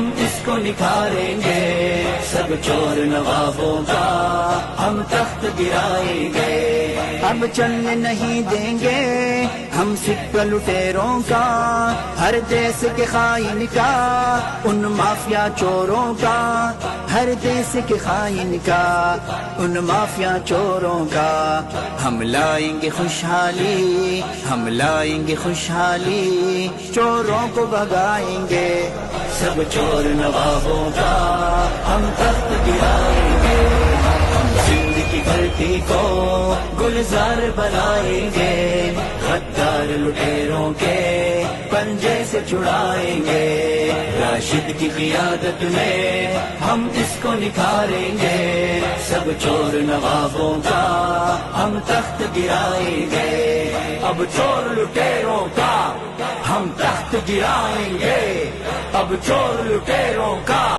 ہم اس کو نکھاریں گے، سب چور نوابوں کا ہم تخت گرائیں گے، اب چلنے نہیں دیں گے ہم سکہ لٹیروں کا، ہر دیس کے خائن کا ان مافیا چوروں کا، ہر دیس کے خائن کا ان مافیا چوروں کا، ہم لائیں گے خوشحالی، ہم لائیں گے خوشحالی، چوروں کو بھگائیں گے، سب چور نوابوں کا ہم تخت گرائیں گے، ہم سندھ کی دھرتی کو گلزار بنائیں گے، غدار لٹیروں کے پنجے سے چھڑائیں گے، راشد کی قیادت میں ہم اس کو نکھاریں گے، سب چور نوابوں کا ہم تخت گرائیں گے، اب چور لٹیروں کا ہم تخت گرائیں گے، اب چور لٹیروں کا